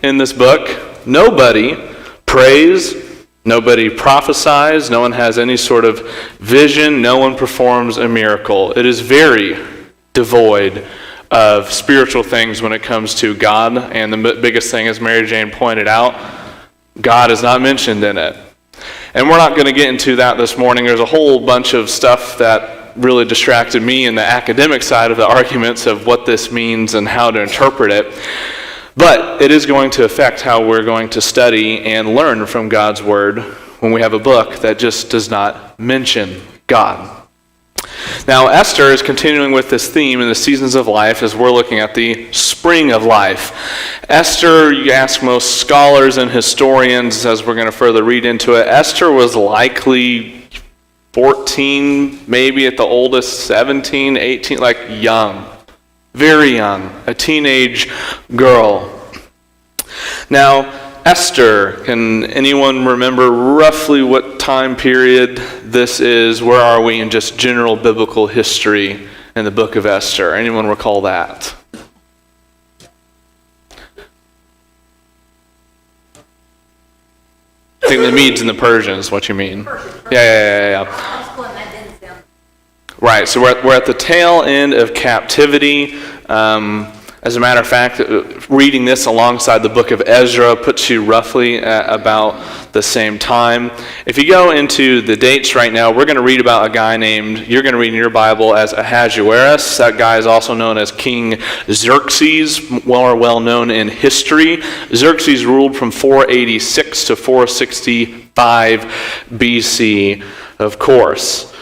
in this book. Nobody prays, nobody prophesies, no one has any sort of vision, no one performs a miracle. It is very devoid of spiritual things when it comes to God, and the biggest thing, as Mary Jane pointed out, God is not mentioned in it. And we're not going to get into that this morning. There's a whole bunch of stuff that really distracted me in the academic side of the arguments of what this means and how to interpret it. But it is going to affect how we're going to study and learn from God's Word when we have a book that just does not mention God. Now, Esther is continuing with this theme in the seasons of life as we're looking at the spring of life. Esther, you ask most scholars and historians, as we're going to further read into it, Esther was likely 14, maybe at the oldest, 17, 18, like young, very young, a teenage girl. Now, Esther, can anyone remember roughly what time period this is? Where are we in just general biblical history in the book of Esther? Anyone recall that? I think the Medes and the Persians is what you mean. Yeah. Right, so we're at the tail end of captivity. As a matter of fact, reading this alongside the book of Ezra puts you roughly at about the same time. If you go into the dates right now, we're going to read about a guy you're going to read in your Bible as Ahasuerus. That guy is also known as King Xerxes, well known in history. Xerxes ruled from 486 to 465 BC, of course.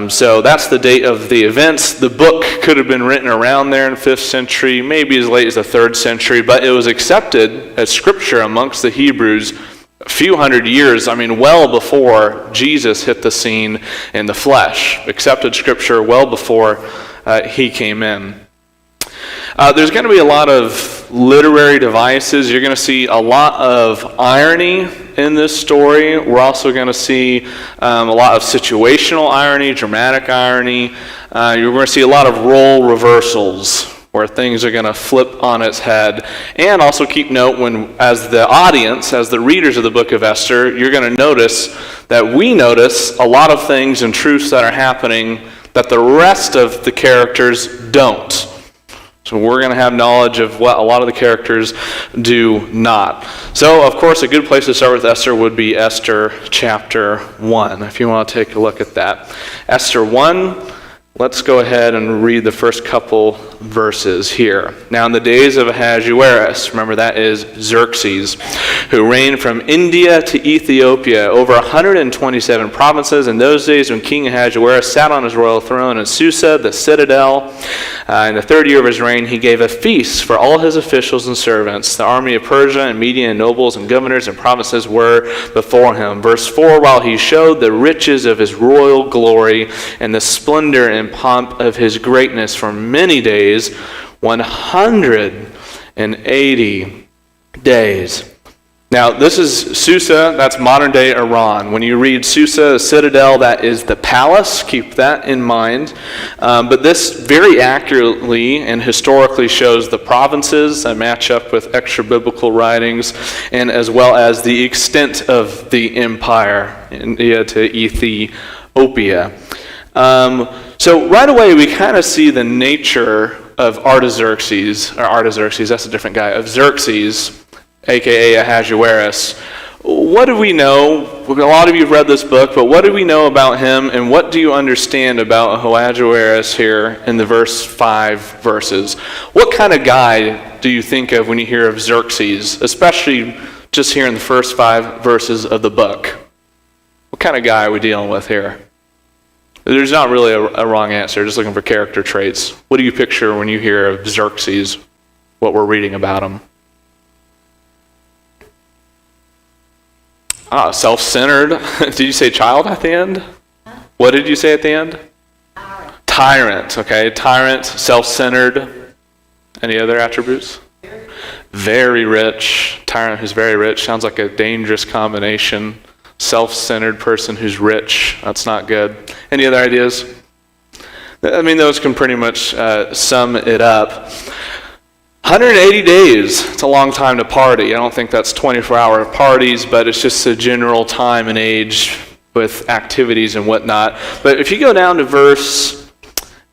So that's the date of the events. The book could have been written around there in the 5th century, maybe as late as the 3rd century, but it was accepted as scripture amongst the Hebrews a few hundred years, well before Jesus hit the scene in the flesh. Accepted scripture well before he came in. There's going to be a lot of literary devices. You're going to see a lot of irony in this story. We're also going to see a lot of situational irony, dramatic irony. You're going to see a lot of role reversals where things are going to flip on its head. And also keep note when, as the audience, as the readers of the book of Esther, you're going to notice that we notice a lot of things and truths that are happening that the rest of the characters don't. So we're going to have knowledge of what a lot of the characters do not. So, of course, a good place to start with Esther would be Esther chapter 1, if you want to take a look at that. Esther 1, let's go ahead and read the first couple verses here. Now, in the days of Ahasuerus, remember that is Xerxes, who reigned from India to Ethiopia, over 127 provinces. In those days when King Ahasuerus sat on his royal throne in Susa, the citadel, in the 3rd year of his reign, he gave a feast for all his officials and servants. The army of Persia and Media and nobles and governors and provinces were before him. Verse 4, while he showed the riches of his royal glory and the splendor and pomp of his greatness for many days, 180 days. Now, this is Susa, that's modern-day Iran. When you read Susa, the citadel, that is the palace. Keep that in mind. But this very accurately and historically shows the provinces that match up with extra-biblical writings, and as well as the extent of the empire, India to Ethiopia. So right away, we kind of see the nature of Artaxerxes, that's a different guy, of Xerxes, a.k.a. Ahasuerus. What do we know? A lot of you have read this book, but what do we know about him, and what do you understand about Ahasuerus here in the verse 5 verses? What kind of guy do you think of when you hear of Xerxes, especially just here in the first 5 verses of the book? What kind of guy are we dealing with here? There's not really a wrong answer, just looking for character traits. What do you picture when you hear of Xerxes, what we're reading about him? Self-centered. Did you say child at the end? What did you say at the end? Tyrant, okay. Tyrant, self-centered. Any other attributes? Very rich. Tyrant who's very rich. Sounds like a dangerous combination. Self-centered person who's rich. That's not good. Any other ideas? Those can pretty much sum it up. 180 days. It's a long time to party. I don't think that's 24-hour parties, but it's just a general time and age with activities and whatnot. But if you go down to verse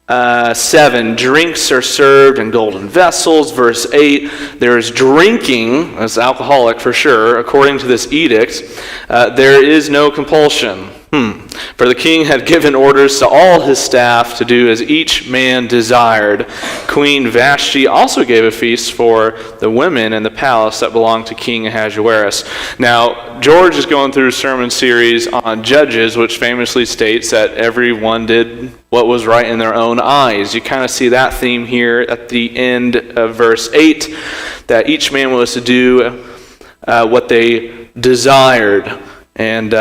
7, drinks are served in golden vessels. Verse 8, there is drinking, as alcoholic for sure, according to this edict. There is no compulsion. For the king had given orders to all his staff to do as each man desired. Queen Vashti also gave a feast for the women in the palace that belonged to King Ahasuerus. Now, George is going through a sermon series on Judges, which famously states that everyone did what was right in their own eyes. You kind of see that theme here at the end of verse 8, that each man was to do what they desired. And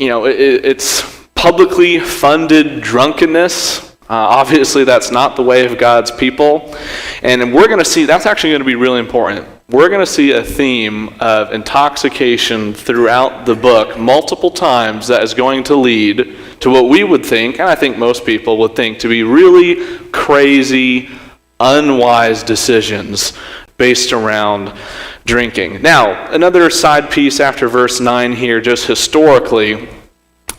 it's publicly funded drunkenness. Obviously, that's not the way of God's people. And we're going to see, that's actually going to be really important. We're going to see a theme of intoxication throughout the book multiple times that is going to lead to what we would think, and I think most people would think, to be really crazy, unwise decisions based around drinking. Now, another side piece after verse 9 here, just historically,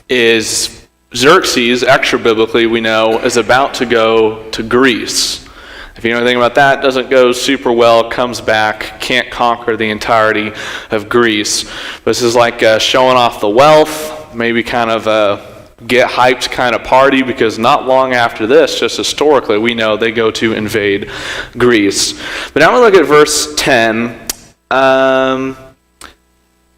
is Xerxes, extra-biblically we know, is about to go to Greece. If you know anything about that, doesn't go super well, comes back, can't conquer the entirety of Greece. But this is like showing off the wealth, maybe kind of a get hyped kind of party, because not long after this, just historically, we know they go to invade Greece. But now we look at verse 10.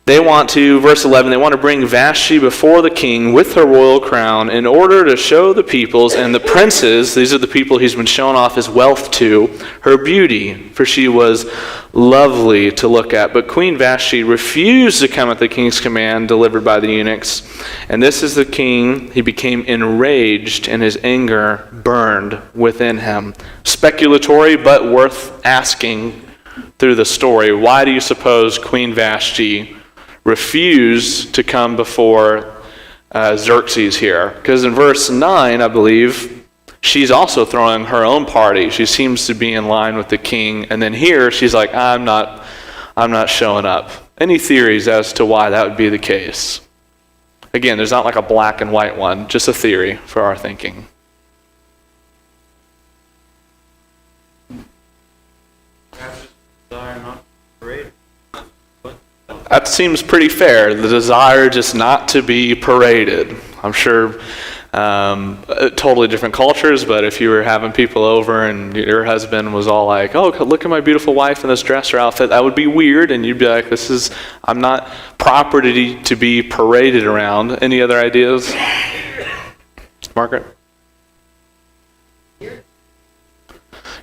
Verse 11, they want to bring Vashti before the king with her royal crown in order to show the peoples and the princes, these are the people he's been showing off his wealth to, her beauty, for she was lovely to look at. But Queen Vashti refused to come at the king's command delivered by the eunuchs. And this is the king, he became enraged and his anger burned within him. Speculatory, but worth asking through the story. Why do you suppose Queen Vashti refused to come before Xerxes here? Because in verse 9, I believe, she's also throwing her own party. She seems to be in line with the king. And then here, she's like, I'm not showing up. Any theories as to why that would be the case? Again, there's not like a black and white one, just a theory for our thinking. That seems pretty fair. The desire just not to be paraded. I'm sure totally different cultures, but if you were having people over and your husband was all like, oh, look at my beautiful wife in this dress or outfit, that would be weird, and you'd be like, I'm not property to be paraded around. Any other ideas? Margaret?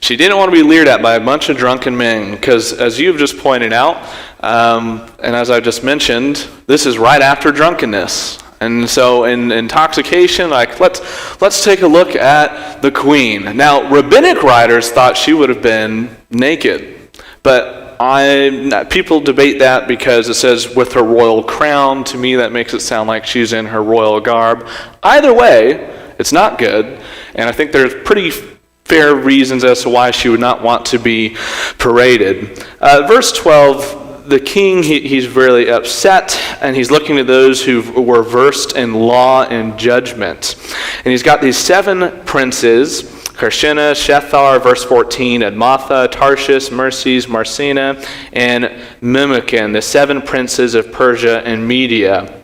She didn't want to be leered at by a bunch of drunken men, because as you've just pointed out, and as I just mentioned, this is right after drunkenness. And so in intoxication, like let's take a look at the queen. Now, rabbinic writers thought she would have been naked, but people debate that because it says with her royal crown. To me, that makes it sound like she's in her royal garb. Either way, it's not good, and I think there's pretty fair reasons as to why she would not want to be paraded. Verse 12, the king, he's really upset, and he's looking to those who were versed in law and judgment. And he's got these 7 princes, Karshena, Shethar, verse 14, Admatha, Tarshish, Merces, Marsena, and Memucan, the 7 princes of Persia and Media.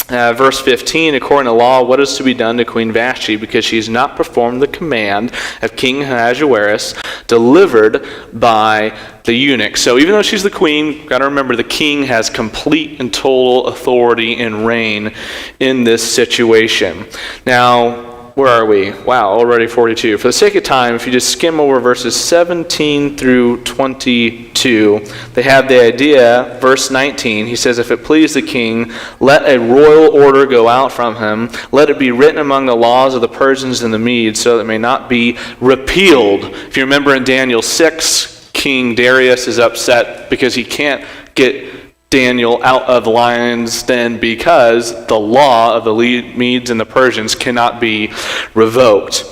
Verse 15, according to law, what is to be done to Queen Vashti because she's not performed the command of King Ahasuerus delivered by the eunuch. So even though she's the queen, you've got to remember the king has complete and total authority and reign in this situation. Now, where are we? Wow, already 42. For the sake of time, if you just skim over verses 17 through 22, they have the idea, verse 19, he says, if it please the king, let a royal order go out from him. Let it be written among the laws of the Persians and the Medes, so that it may not be repealed. If you remember in Daniel 6, King Darius is upset because he can't get Daniel out of the lion's den because the law of the Medes and the Persians cannot be revoked.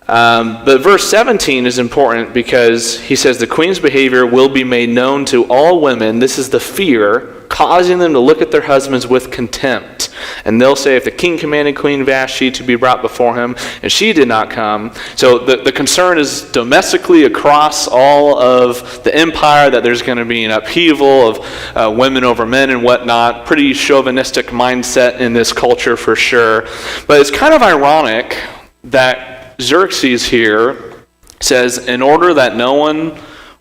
But verse 17 is important because he says the queen's behavior will be made known to all women. This is the fear, causing them to look at their husbands with contempt. And they'll say, if the king commanded Queen Vashti to be brought before him, and she did not come. So the concern is domestically across all of the empire that there's going to be an upheaval of women over men and whatnot. Pretty chauvinistic mindset in this culture for sure. But it's kind of ironic that Xerxes here says, in order that no one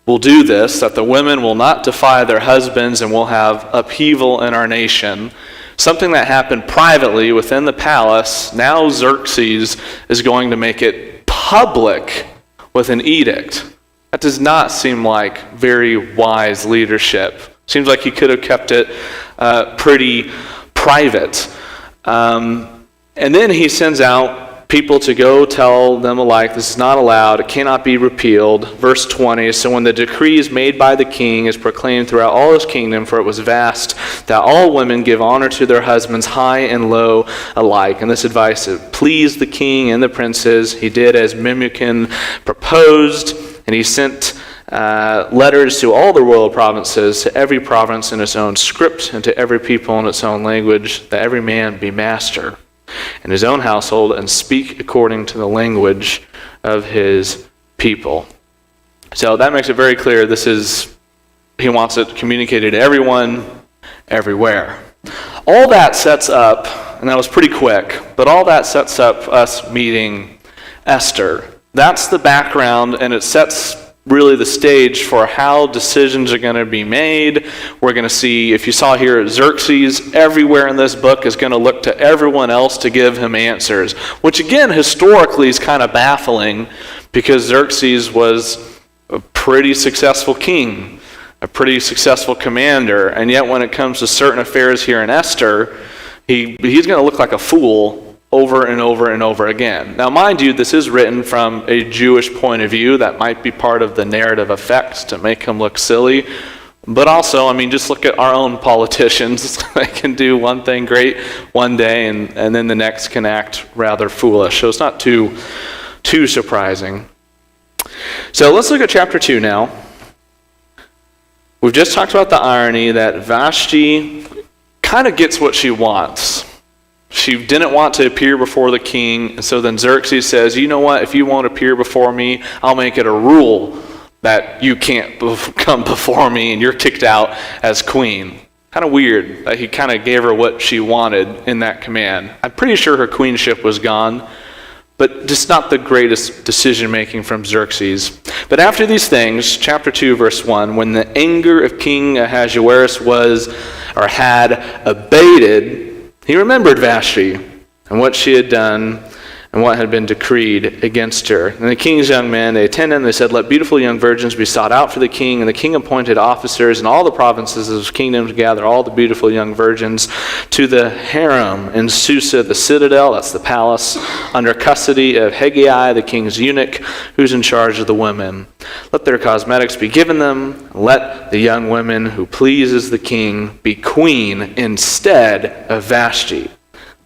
will do this, that the women will not defy their husbands and will have upheaval in our nation, something that happened privately within the palace, now Xerxes is going to make it public with an edict. That does not seem like very wise leadership. Seems like he could have kept it pretty private. And then he sends out people to go tell them alike, this is not allowed, it cannot be repealed. Verse 20, so when the decree is made by the king is proclaimed throughout all his kingdom, for it was vast, that all women give honor to their husbands, high and low alike. And this advice pleased the king and the princes. He did as Memucan proposed, and he sent letters to all the royal provinces, to every province in its own script, and to every people in its own language, that every man be master in his own household and speak according to the language of his people. So that makes it very clear he wants it communicated to everyone, everywhere. All that sets up, and that was pretty quick, but all that sets up us meeting Esther. That's the background, and it sets really the stage for how decisions are going to be made. We're going to see, if you saw here, Xerxes everywhere in this book is going to look to everyone else to give him answers, which again, historically is kind of baffling because Xerxes was a pretty successful king, a pretty successful commander, and yet when it comes to certain affairs here in Esther, he's going to look like a fool over and over and over again. Now, mind you, this is written from a Jewish point of view. That might be part of the narrative effects to make him look silly. But also, just look at our own politicians. They can do one thing great one day, and then the next can act rather foolish. So it's not too surprising. So let's look at chapter 2 now. We've just talked about the irony that Vashti kind of gets what she wants. She didn't want to appear before the king, and so then Xerxes says, you know what, if you won't appear before me, I'll make it a rule that you can't come before me and you're kicked out as queen. Kind of weird that he kind of gave her what she wanted in that command. I'm pretty sure her queenship was gone, but just not the greatest decision-making from Xerxes. But after these things, chapter 2, verse 1, when the anger of King Ahasuerus had abated, he remembered Vashti and what she had done and what had been decreed against her. And the king's young men, they attended and they said, let beautiful young virgins be sought out for the king. And the king appointed officers in all the provinces of his kingdom to gather all the beautiful young virgins to the harem in Susa, the citadel, that's the palace, under custody of Hegai, the king's eunuch, who's in charge of the women. Let their cosmetics be given them. Let the young women who pleases the king be queen instead of Vashti.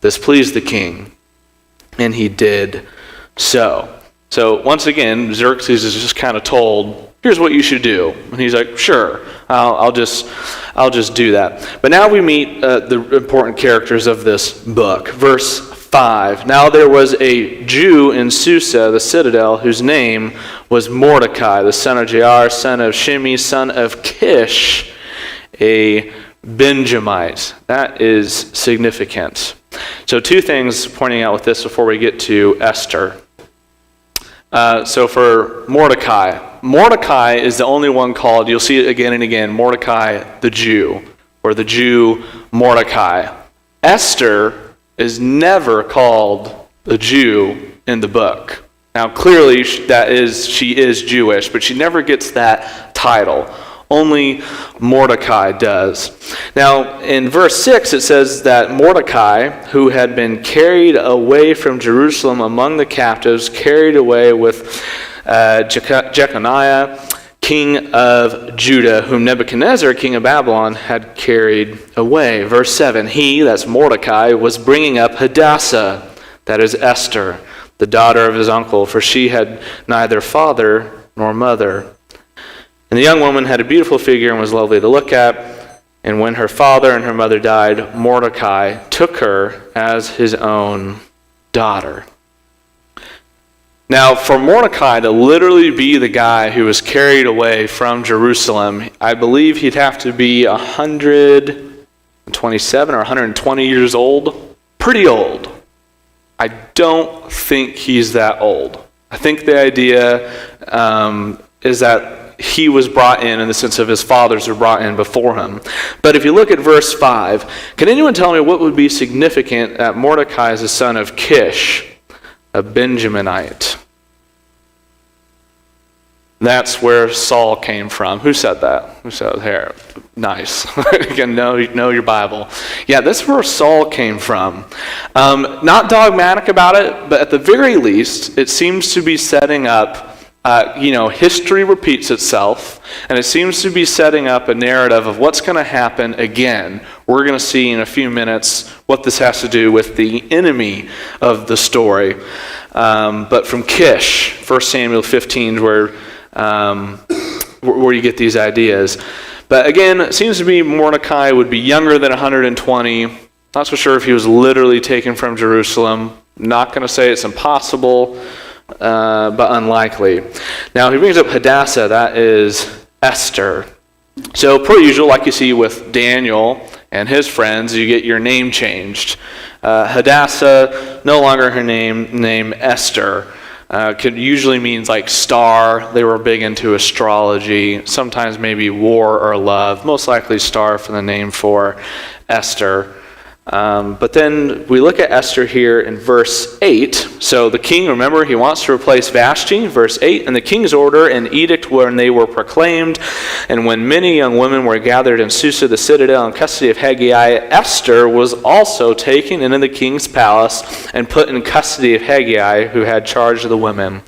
This pleased the king, and he did so. So once again, Xerxes is just kind of told, here's what you should do. And he's like, sure, I'll just do that. But now we meet the important characters of this book. Verse 5. Now there was a Jew in Susa, the citadel, whose name was Mordecai, the son of Jair, son of Shimei, son of Kish, a Benjamite. That is significant. So two things pointing out with this before we get to Esther. So for Mordecai is the only one called, you'll see it again and again, Mordecai the Jew, or the Jew Mordecai. Esther is never called a Jew in the book. Now clearly she is Jewish, but she never gets that title. Only Mordecai does. Now, in verse 6, it says that Mordecai, who had been carried away from Jerusalem among the captives, carried away with Jeconiah, king of Judah, whom Nebuchadnezzar, king of Babylon, had carried away. Verse 7, he, that's Mordecai, was bringing up Hadassah, that is Esther, the daughter of his uncle, for she had neither father nor mother. And the young woman had a beautiful figure and was lovely to look at. And when her father and her mother died, Mordecai took her as his own daughter. Now, for Mordecai to literally be the guy who was carried away from Jerusalem, I believe he'd have to be 127 or 120 years old. Pretty old. I don't think he's that old. I think the idea is that he was brought in the sense of his fathers were brought in before him. But if you look at verse 5, can anyone tell me what would be significant that Mordecai is the son of Kish, a Benjaminite? That's where Saul came from. Who said that? Who said it here? Nice. Again, know your Bible. Yeah, that's where Saul came from. Not dogmatic about it, but at the very least, it seems to be setting up, history repeats itself, and it seems to be setting up a narrative of what's going to happen again. We're going to see in a few minutes what this has to do with the enemy of the story. But from Kish, 1 Samuel 15, where you get these ideas. But again, it seems to be Mordecai would be younger than 120. Not so sure if he was literally taken from Jerusalem. Not going to say it's impossible, but unlikely. Now, he brings up Hadassah, that is Esther. So, per usual, like you see with Daniel and his friends, you get your name changed. Hadassah, no longer her name Esther. Could usually means like star. They were big into astrology. Sometimes maybe war or love. Most likely star for the name for Esther. But then we look at Esther here in verse 8. So the king, remember, he wants to replace Vashti. Verse 8, and the king's order and edict when they were proclaimed, and when many young women were gathered in Susa, the citadel, in custody of Hegai, Esther was also taken into the king's palace and put in custody of Hegai, who had charge of the women.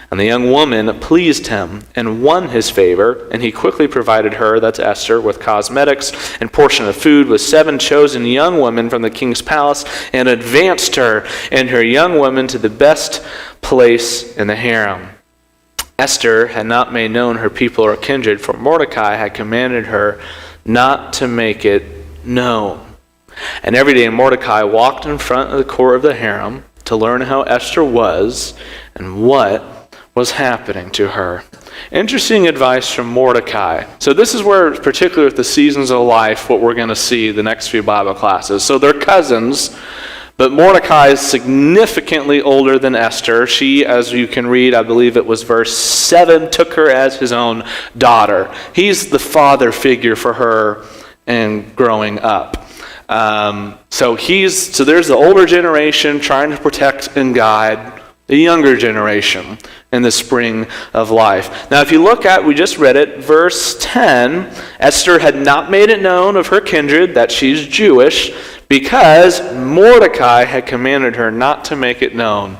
And the young woman pleased him and won his favor, and he quickly provided her, that's Esther, with cosmetics and portion of food with 7 chosen young women from the king's palace, and advanced her and her young women to the best place in the harem. Esther had not made known her people or kindred, for Mordecai had commanded her not to make it known. And every day Mordecai walked in front of the court of the harem to learn how Esther was and what was happening to her. Interesting advice from Mordecai. So this is where, particularly with the seasons of life, what we're going to see the next few Bible classes. So they're cousins, but Mordecai is significantly older than Esther. She, as you can read, I believe it was verse 7, took her as his own daughter. He's the father figure for her and growing up. So there's the older generation trying to protect and guide the younger generation in the spring of life. Now, if you look at, we just read it, verse 10, Esther had not made it known of her kindred that she's Jewish because Mordecai had commanded her not to make it known.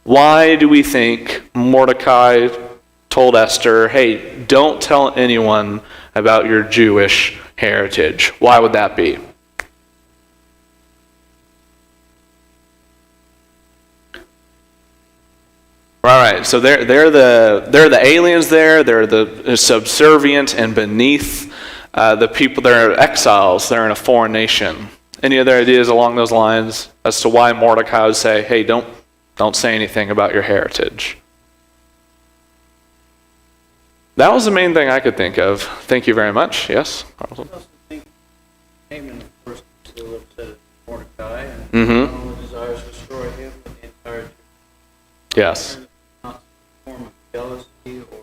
Why do we think Mordecai told Esther, hey, don't tell anyone about your Jewish heritage? Why would that be? All right, so they're the aliens there. They're the subservient and beneath the people. They're exiles. They're in a foreign nation. Any other ideas along those lines as to why Mordecai would say, "Hey, don't say anything about your heritage"? That was the main thing I could think of. Thank you very much. Yes. Carlson? I also think Haman first still upset at Mordecai and desires to destroy him and the entire. Yes. Not a form of jealousy or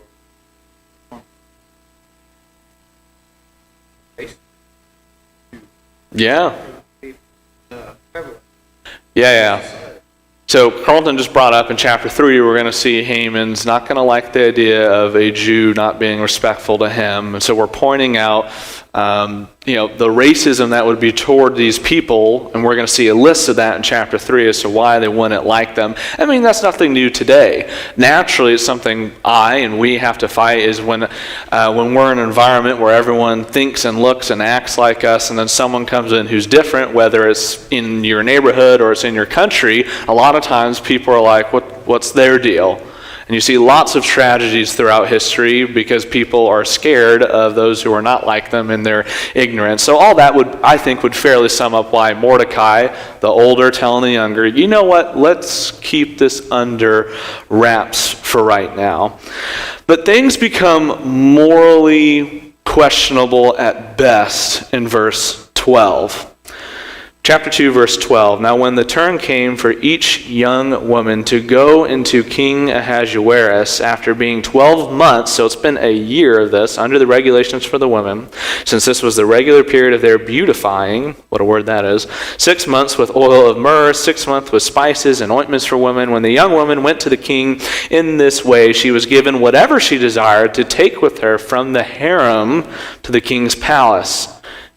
Yeah. prevalent. Yeah. So Carlton just brought up in chapter 3, we're going to see Haman's not going to like the idea of a Jew not being respectful to him. And so we're pointing out, the racism that would be toward these people, and we're going to see a list of that in chapter 3 as to why they wouldn't like them. I mean, that's nothing new today. Naturally, it's something we have to fight is when we're in an environment where everyone thinks and looks and acts like us, and then someone comes in who's different, whether it's in your neighborhood or it's in your country, a lot of times people are like, what's their deal? And you see lots of tragedies throughout history because people are scared of those who are not like them in their ignorance. So all that I think would fairly sum up why Mordecai, the older, telling the younger, you know what, let's keep this under wraps for right now. But things become morally questionable at best in verse 12. Chapter 2, verse 12. Now when the turn came for each young woman to go into King Ahasuerus after being 12 months, so it's been a year of this, under the regulations for the women, since this was the regular period of their beautifying, what a word that is, 6 months with oil of myrrh, 6 months with spices and ointments for women. When the young woman went to the king in this way, she was given whatever she desired to take with her from the harem to the king's palace.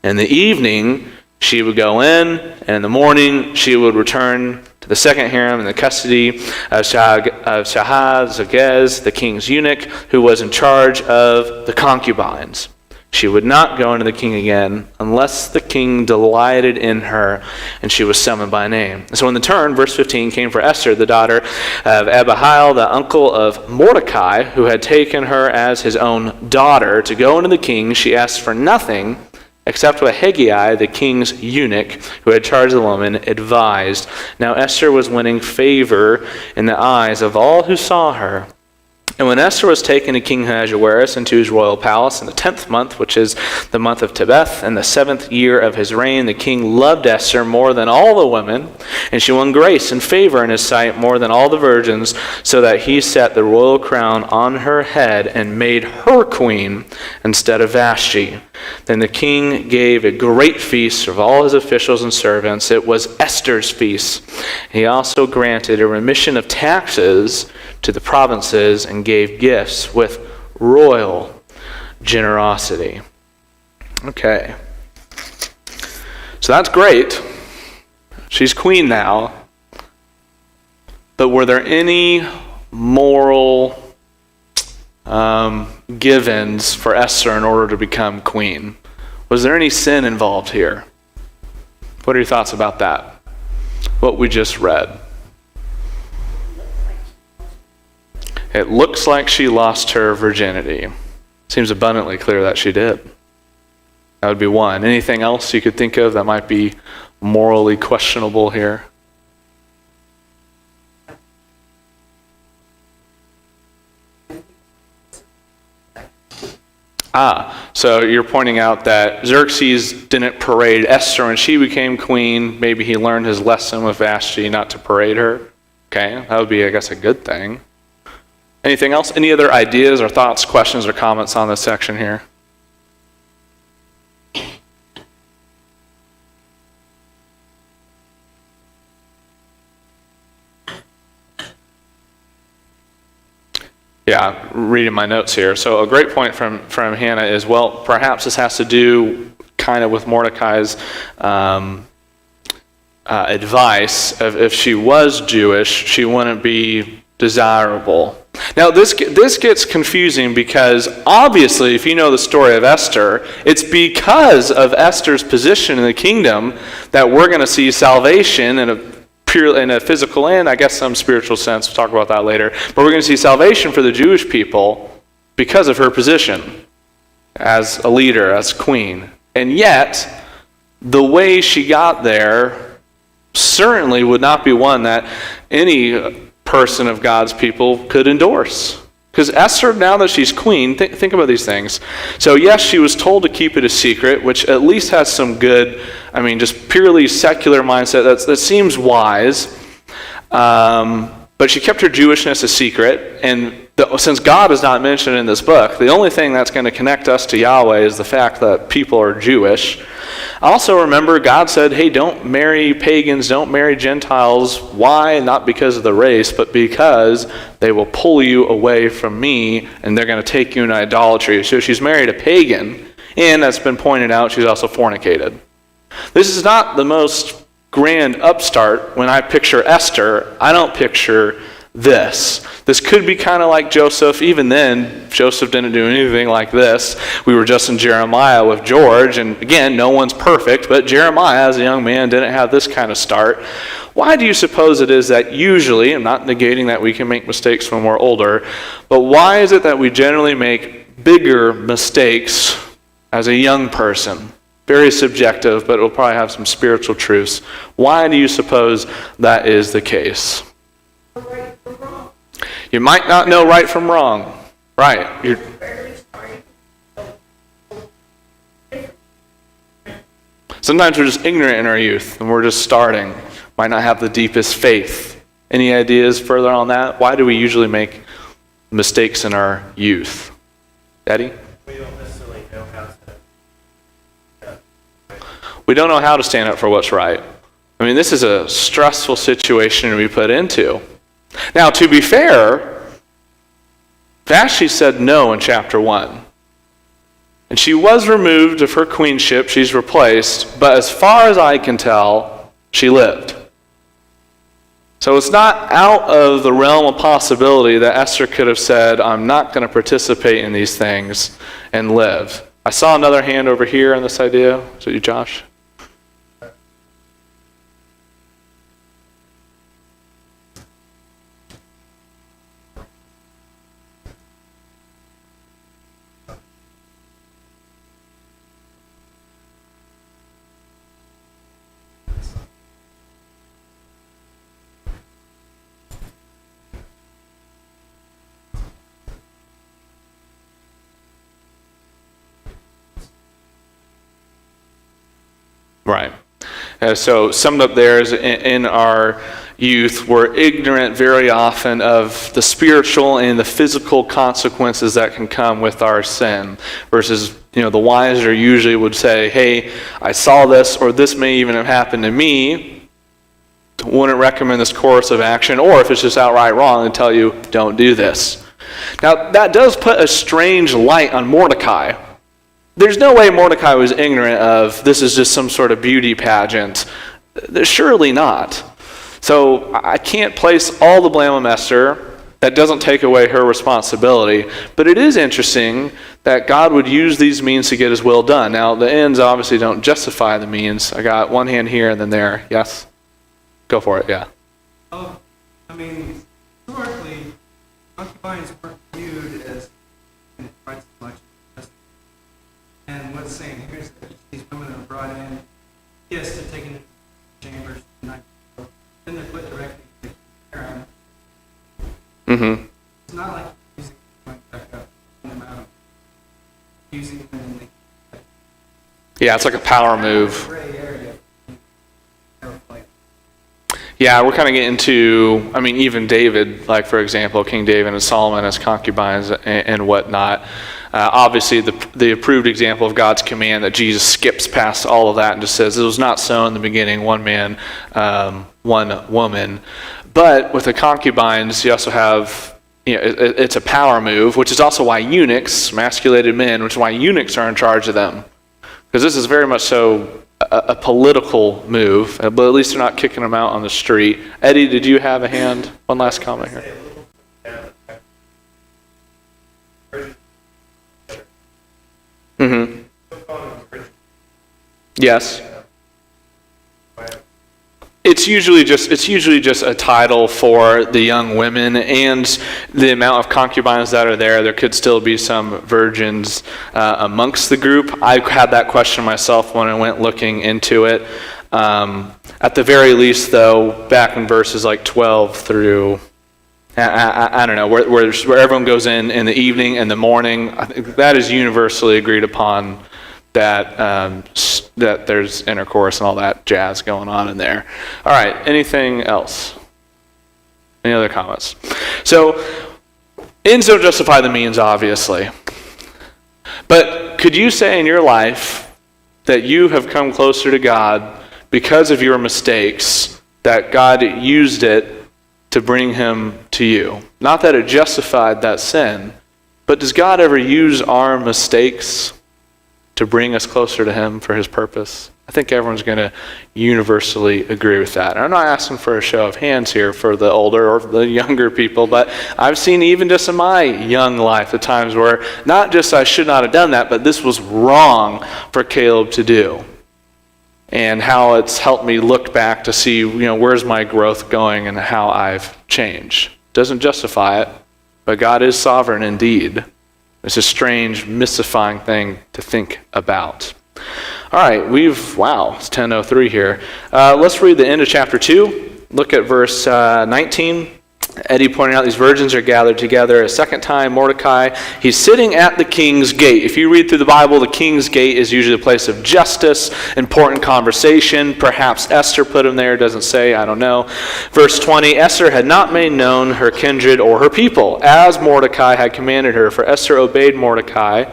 In the evening, she would go in, and in the morning she would return to the second harem in the custody of Shahaz-Zagez, the king's eunuch, who was in charge of the concubines. She would not go into the king again unless the king delighted in her and she was summoned by name. And so when the turn, verse 15, came for Esther, the daughter of Abihail, the uncle of Mordecai, who had taken her as his own daughter, to go into the king, she asked for nothing except what Hegai, the king's eunuch, who had charge of the woman, advised. Now Esther was winning favor in the eyes of all who saw her. And when Esther was taken to King Ahasuerus into his royal palace in the 10th month, which is the month of Tebeth, in the 7th year of his reign, the king loved Esther more than all the women, and she won grace and favor in his sight more than all the virgins, so that he set the royal crown on her head and made her queen instead of Vashti. Then the king gave a great feast of all his officials and servants. It was Esther's feast. He also granted a remission of taxes to the provinces and gave gifts with royal generosity. Okay. So that's great. She's queen now. But were there any moral givens for Esther in order to become queen? Was there any sin involved here? What are your thoughts about that? What we just read. It looks like she lost her virginity. Seems abundantly clear that she did. That would be one. Anything else you could think of that might be morally questionable here? So you're pointing out that Xerxes didn't parade Esther when she became queen. Maybe he learned his lesson with Vashti not to parade her. Okay, that would be, I guess, a good thing. Anything else? Any other ideas or thoughts, questions, or comments on this section here? Yeah, reading my notes here. So a great point from Hannah is, well, perhaps this has to do kind of with Mordecai's advice of if she was Jewish, she wouldn't be desirable. Now, this gets confusing because obviously, if you know the story of Esther, it's because of Esther's position in the kingdom that we're going to see salvation in a physical and I guess some spiritual sense. We'll talk about that later. But we're going to see salvation for the Jewish people because of her position as a leader, as queen. And yet, the way she got there certainly would not be one that any person of God's people could endorse. Because Esther, now that she's queen, think about these things. So yes, she was told to keep it a secret, which at least has some good, just purely secular mindset. That seems wise. But she kept her Jewishness a secret. And since God is not mentioned in this book, the only thing that's going to connect us to Yahweh is the fact that people are Jewish. Also remember, God said, hey, don't marry pagans, don't marry Gentiles. Why? Not because of the race, but because they will pull you away from me and they're going to take you into idolatry. So she's married a pagan, and that's been pointed out, she's also fornicated. This is not the most grand upstart. When I picture Esther, I don't picture this. This could be kind of like Joseph. Even then, Joseph didn't do anything like this. We were just in Jeremiah with George, and again, no one's perfect, but Jeremiah, as a young man, didn't have this kind of start. Why do you suppose it is that usually, I'm not negating that we can make mistakes when we're older, but why is it that we generally make bigger mistakes as a young person? Very subjective, but it will probably have some spiritual truths. Why do you suppose that is the case? You might not know right from wrong. Right. Sometimes we're just ignorant in our youth, and we're just starting. Might not have the deepest faith. Any ideas further on that? Why do we usually make mistakes in our youth? Daddy? We don't necessarily know how to. We don't know how to stand up for what's right. I mean, this is a stressful situation to be put into. Now, to be fair, Vashti said no in chapter 1. And she was removed of her queenship. She's replaced. But as far as I can tell, she lived. So it's not out of the realm of possibility that Esther could have said, I'm not going to participate in these things and live. I saw another hand over here on this idea. Is it you, Josh? Right. So summed up there is in our youth, we're ignorant very often of the spiritual and the physical consequences that can come with our sin. Versus, the wiser usually would say, hey, I saw this, or this may even have happened to me. Wouldn't recommend this course of action, or if it's just outright wrong, and tell you, don't do this. Now, that does put a strange light on Mordecai. There's no way Mordecai was ignorant of this is just some sort of beauty pageant. Surely not. So I can't place all the blame on Esther. That doesn't take away her responsibility. But it is interesting that God would use these means to get his will done. Now, the ends obviously don't justify the means. I got one hand here and then there. Yes? Go for it, yeah. Historically, concubines weren't viewed as quite so much. And what's saying here is that these women are brought in, yes, they're taken into chambers, then they're put directly into the harem. Mm-hmm. It's not like using them back up, them out, using them in the Yeah, it's like a power move. gray area. Yeah, we're kind of getting to, even David, like for example, King David and Solomon as concubines and whatnot. Obviously, the approved example of God's command that Jesus skips past all of that and just says, it was not so in the beginning, one man, one woman. But with the concubines, you also have, it's a power move, which is also why eunuchs, emasculated men, which is why eunuchs are in charge of them. Because this is very much so a political move, but at least they're not kicking them out on the street. Eddie, did you have a hand? One last comment here. Mm-hmm. Yes. It's usually just a title for the young women, and the amount of concubines that are there. There could still be some virgins amongst the group. I had that question myself when I went looking into it. At the very least, though, back in verses like 12 through I don't know where everyone goes in the evening and the morning. I think that is universally agreed upon. That there's intercourse and all that jazz going on in there. All right, anything else? Any other comments? So, ends don't justify the means, obviously. But could you say in your life that you have come closer to God because of your mistakes, that God used it to bring him to you? Not that it justified that sin, but does God ever use our mistakes to bring us closer to him for his purpose? I think everyone's going to universally agree with that. And I'm not asking for a show of hands here for the older or the younger people, but I've seen even just in my young life the times where not just I should not have done that, but this was wrong for Caleb to do. And how it's helped me look back to see, where's my growth going and how I've changed. Doesn't justify it, but God is sovereign indeed. It's a strange, mystifying thing to think about. All right, it's 10:03 here. Let's read the end of chapter 2. Look at verse 19. Eddie pointed out these virgins are gathered together a second time. Mordecai, he's sitting at the king's gate. If you read through the Bible, the king's gate is usually a place of justice, important conversation. Perhaps Esther put him there, doesn't say, I don't know. Verse 20, Esther had not made known her kindred or her people, as Mordecai had commanded her, for Esther obeyed Mordecai,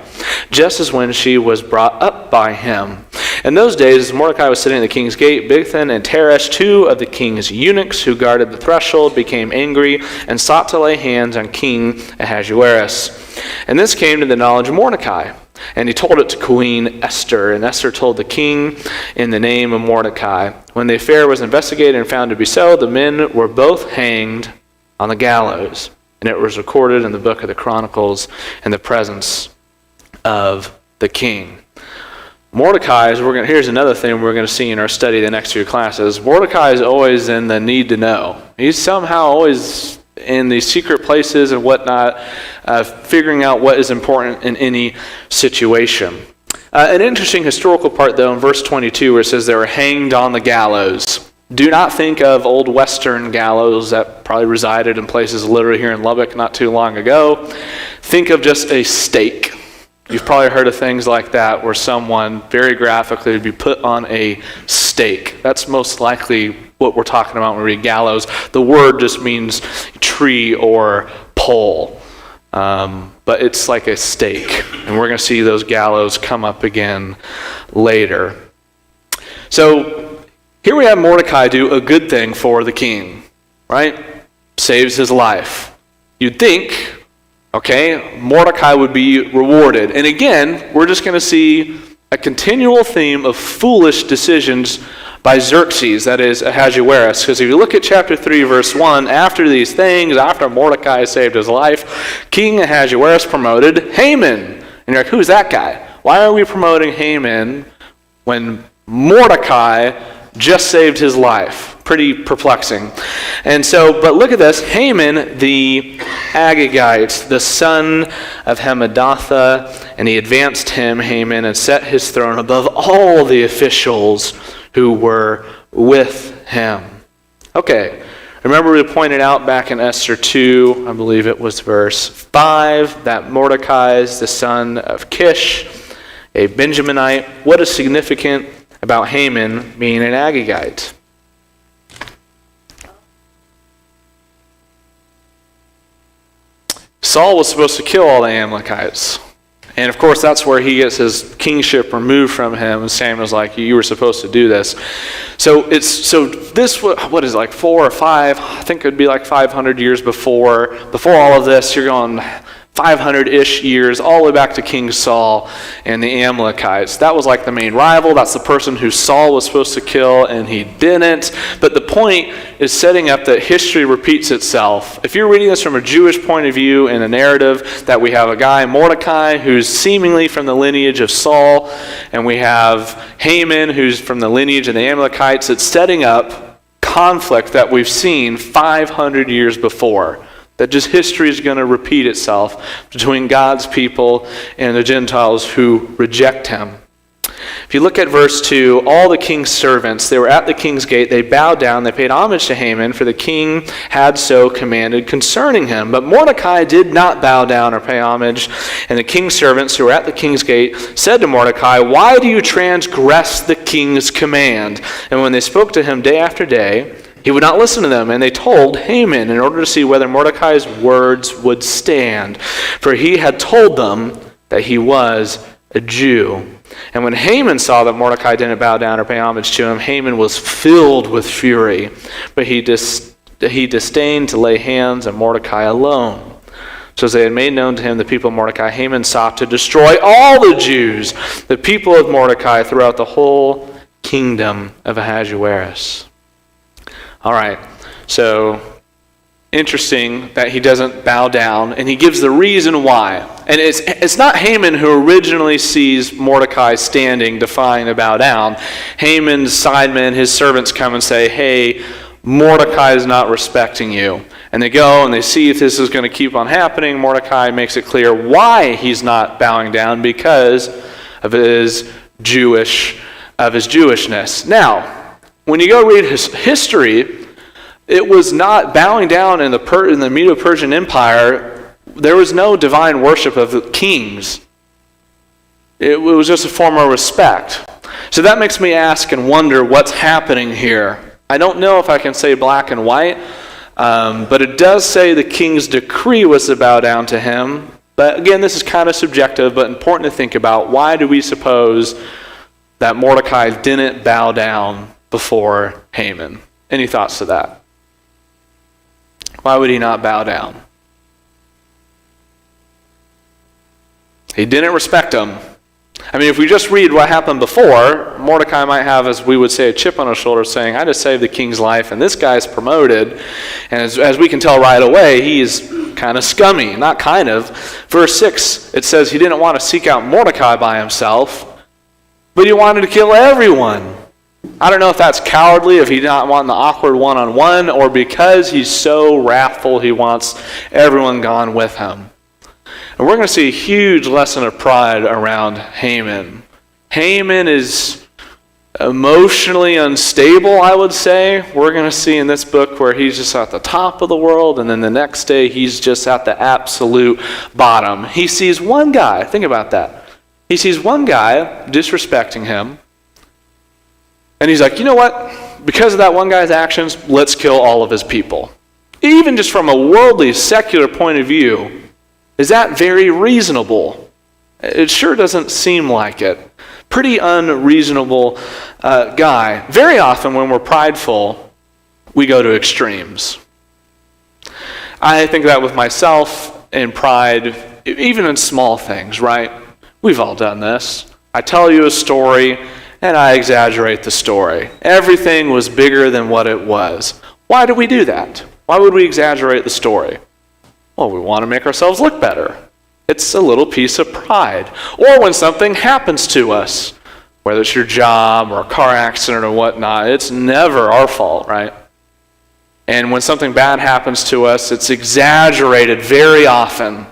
just as when she was brought up by him. In those days, as Mordecai was sitting at the king's gate, Bigthan and Teresh, two of the king's eunuchs who guarded the threshold, became angry and sought to lay hands on King Ahasuerus. And this came to the knowledge of Mordecai, and he told it to Queen Esther. And Esther told the king in the name of Mordecai. When the affair was investigated and found to be so, the men were both hanged on the gallows. And it was recorded in the book of the Chronicles in the presence of the king. Mordecai, here's another thing we're going to see in our study the next few classes. Mordecai is always in the need to know. He's somehow always in these secret places and whatnot, figuring out what is important in any situation. An interesting historical part, though, in verse 22, where it says they were hanged on the gallows. Do not think of old Western gallows that probably resided in places literally here in Lubbock not too long ago. Think of just a stake. You've probably heard of things like that where someone very graphically would be put on a stake. That's most likely what we're talking about when we read gallows. The word just means tree or pole. But it's like a stake. And we're going to see those gallows come up again later. So here we have Mordecai do a good thing for the king, right? Saves his life. You'd think, okay, Mordecai would be rewarded. And again, we're just going to see a continual theme of foolish decisions by Xerxes, that is Ahasuerus. Because if you look at chapter 3, verse 1, after these things, after Mordecai saved his life, King Ahasuerus promoted Haman. And you're like, who's that guy? Why are we promoting Haman when Mordecai just saved his life? Pretty perplexing. And so, but look at this. Haman, the Agagite, the son of Hammedatha, and he advanced him, Haman, and set his throne above all the officials who were with him. Okay, remember we pointed out back in Esther 2, I believe it was verse 5, that Mordecai is the son of Kish, a Benjaminite. What is significant about Haman being an Agagite? Saul was supposed to kill all the Amalekites. And of course, that's where he gets his kingship removed from him. And Samuel's like, you were supposed to do this. So this, what is it, like 4 or 5? I think it would be like 500 years before all of this. You're going 500-ish years, all the way back to King Saul and the Amalekites. That was like the main rival. That's the person who Saul was supposed to kill, and he didn't. But the point is setting up that history repeats itself. If you're reading this from a Jewish point of view in a narrative, that we have a guy, Mordecai, who's seemingly from the lineage of Saul, and we have Haman, who's from the lineage of the Amalekites, it's setting up conflict that we've seen 500 years before. That just history is going to repeat itself between God's people and the Gentiles who reject him. If you look at verse 2, all the king's servants, they were at the king's gate, they bowed down, they paid homage to Haman, for the king had so commanded concerning him. But Mordecai did not bow down or pay homage, and the king's servants who were at the king's gate said to Mordecai, why do you transgress the king's command? And when they spoke to him day after day, he would not listen to them, and they told Haman in order to see whether Mordecai's words would stand. For he had told them that he was a Jew. And when Haman saw that Mordecai didn't bow down or pay homage to him, Haman was filled with fury. But he disdained to lay hands on Mordecai alone. So as they had made known to him the people of Mordecai, Haman sought to destroy all the Jews, the people of Mordecai, throughout the whole kingdom of Ahasuerus. All right, so interesting that he doesn't bow down, and he gives the reason why. And it's not Haman who originally sees Mordecai standing, defying to bow down. Haman's sidemen, his servants, come and say, hey, Mordecai is not respecting you. And they go and they see if this is going to keep on happening. Mordecai makes it clear why he's not bowing down, because of his Jewishness. Now, when you go read his history, it was not bowing down in the Medo-Persian Empire. There was no divine worship of the kings. It was just a form of respect. So that makes me ask and wonder what's happening here. I don't know if I can say black and white, but it does say the king's decree was to bow down to him. But again, this is kind of subjective, but important to think about. Why do we suppose that Mordecai didn't bow down before Haman? Any thoughts to that? Why would he not bow down? He didn't respect him. I mean, if we just read what happened before, Mordecai might have, as we would say, a chip on his shoulder saying, I just saved the king's life, and this guy's promoted. And as we can tell right away, he's kind of scummy. Not kind of. Verse 6, it says he didn't want to seek out Mordecai by himself, but he wanted to kill everyone. I don't know if that's cowardly, if he's not wanting the awkward one-on-one, or because he's so wrathful he wants everyone gone with him. And we're going to see a huge lesson of pride around Haman. Haman is emotionally unstable, I would say. We're going to see in this book where he's just at the top of the world, and then the next day he's just at the absolute bottom. He sees one guy, think about that. He sees one guy disrespecting him, and he's like, you know what? Because of that one guy's actions, let's kill all of his people. Even just from a worldly, secular point of view, is that very reasonable? It sure doesn't seem like it. Pretty unreasonable guy. Very often when we're prideful, we go to extremes. I think that with myself in pride, even in small things, right? We've all done this. I tell you a story, and I exaggerate the story. Everything was bigger than what it was. Why do we do that? Why would we exaggerate the story? Well, we want to make ourselves look better. It's a little piece of pride. Or when something happens to us, whether it's your job or a car accident or whatnot, it's never our fault, right? And when something bad happens to us, it's exaggerated very often,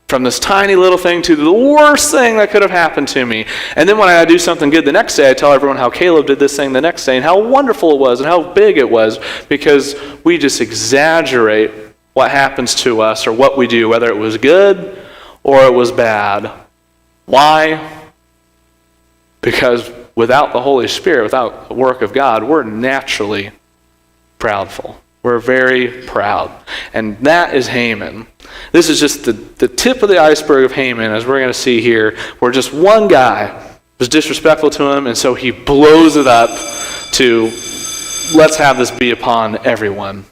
from this tiny little thing to the worst thing that could have happened to me. And then when I do something good the next day, I tell everyone how Caleb did this thing the next day and how wonderful it was and how big it was, because we just exaggerate what happens to us or what we do, whether it was good or it was bad. Why? Because without the Holy Spirit, without the work of God, we're naturally proudful. We're very proud. And that is Haman. This is just the tip of the iceberg of Haman, as we're going to see here, where just one guy was disrespectful to him, and so he blows it up to, let's have this be upon everyone.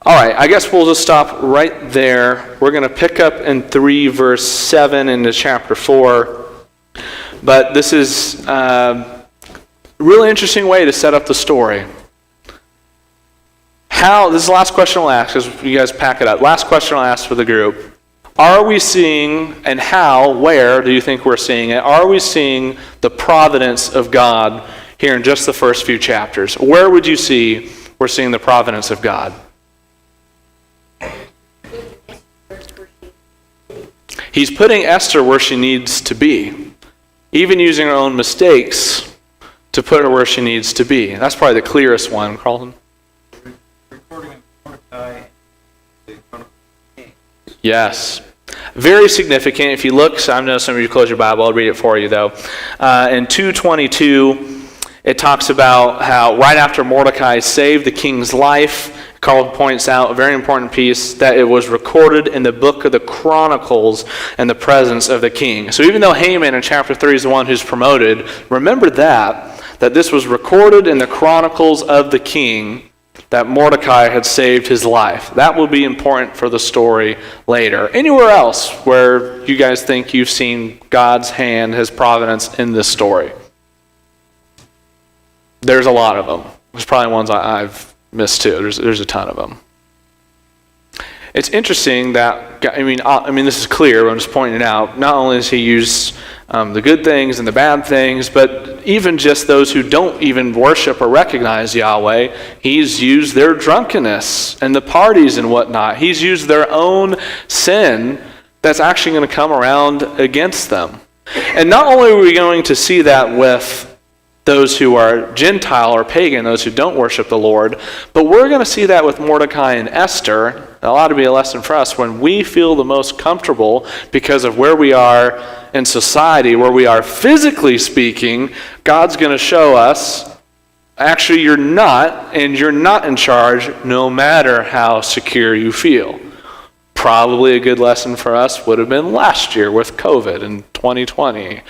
All right, I guess we'll just stop right there. We're going to pick up in 3 verse 7 into chapter 4. But this is a really interesting way to set up the story. This is the last question I'll ask as you guys pack it up. Last question I'll ask for the group. Are we seeing, and where do you think we're seeing it? Are we seeing the providence of God here in just the first few chapters? Where would you see we're seeing the providence of God? He's putting Esther where she needs to be, even using her own mistakes to put her where she needs to be. That's probably the clearest one, Carlton. Recording of Mordecai, the Chronicle of Kings. Yes. Very significant. If you look, so I know some of you close your Bible, I'll read it for you though. In 2:22, it talks about how right after Mordecai saved the king's life, Carl points out a very important piece, that it was recorded in the book of the Chronicles in the presence of the king. So even though Haman in chapter 3 is the one who's promoted, remember that this was recorded in the Chronicles of the king, that Mordecai had saved his life. That will be important for the story later. Anywhere else where you guys think you've seen God's hand, his providence in this story? There's a lot of them. There's probably ones I've missed too. There's a ton of them. It's interesting that, I mean, this is clear, but I'm just pointing it out. Not only does he use the good things and the bad things, but even just those who don't even worship or recognize Yahweh, he's used their drunkenness and the parties and whatnot. He's used their own sin that's actually going to come around against them. And not only are we going to see that with those who are Gentile or pagan, those who don't worship the Lord, but we're going to see that with Mordecai and Esther. That ought to be a lesson for us when we feel the most comfortable because of where we are in society, where we are physically speaking. God's going to show us, actually you're not, and you're not in charge no matter how secure you feel. Probably a good lesson for us would have been last year with COVID in 2020.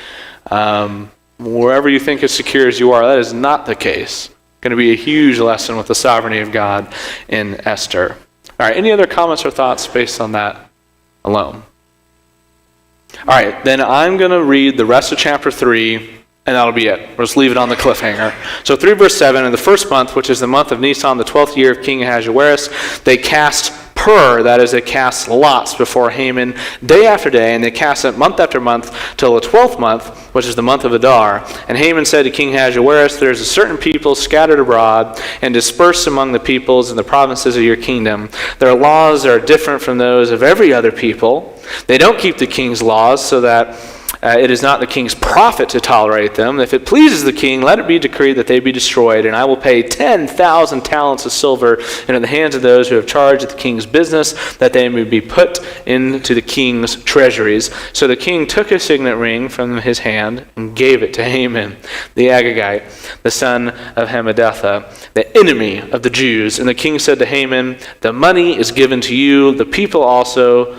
Wherever you think as secure as you are, that is not the case. Going to be a huge lesson with the sovereignty of God in Esther. All right, any other comments or thoughts based on that alone? All right, then I'm going to read the rest of chapter 3, and that'll be it. We'll just leave it on the cliffhanger. So 3 verse 7, in the first month, which is the month of Nisan, the 12th year of King Ahasuerus, they cast that is, they cast lots before Haman day after day, and they cast it month after month till the 12th month, which is the month of Adar. And Haman said to King Ahasuerus, there is a certain people scattered abroad and dispersed among the peoples in the provinces of your kingdom. Their laws are different from those of every other people. They don't keep the king's laws, so that it is not the king's profit to tolerate them. If it pleases the king, let it be decreed that they be destroyed, and I will pay 10,000 talents of silver into the hands of those who have charge of the king's business, that they may be put into the king's treasuries. So the king took a signet ring from his hand and gave it to Haman, the Agagite, the son of Hammedatha, the enemy of the Jews. And the king said to Haman, the money is given to you, the people also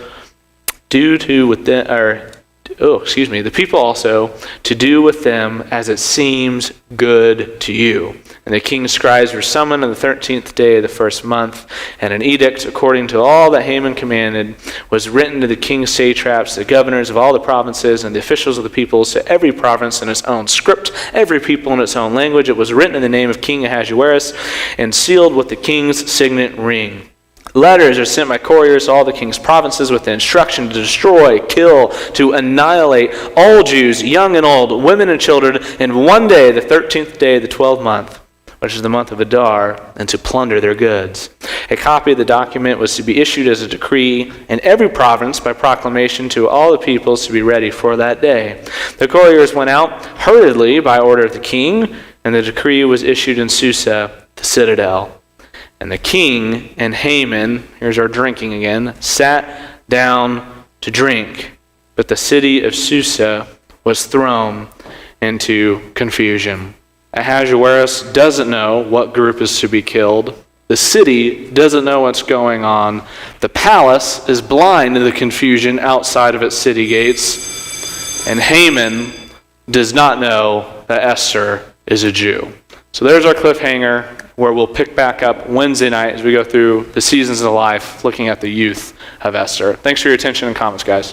the people also to do with them as it seems good to you. And the king's scribes were summoned on the 13th day of the first month, and an edict according to all that Haman commanded was written to the king's satraps, the governors of all the provinces, and the officials of the peoples, to every province in its own script, every people in its own language. It was written in the name of King Ahasuerus and sealed with the king's signet ring. Letters are sent by couriers to all the king's provinces with the instruction to destroy, kill, to annihilate all Jews, young and old, women and children, in one day, the 13th day of the 12th month, which is the month of Adar, and to plunder their goods. A copy of the document was to be issued as a decree in every province by proclamation to all the peoples to be ready for that day. The couriers went out hurriedly by order of the king, and the decree was issued in Susa, the citadel. And the king and Haman, here's our drinking again, sat down to drink. But the city of Susa was thrown into confusion. Ahasuerus doesn't know what group is to be killed. The city doesn't know what's going on. The palace is blind to the confusion outside of its city gates. And Haman does not know that Esther is a Jew. So there's our cliffhanger, where we'll pick back up Wednesday night as we go through the seasons of life, looking at the youth of Esther. Thanks for your attention and comments, guys.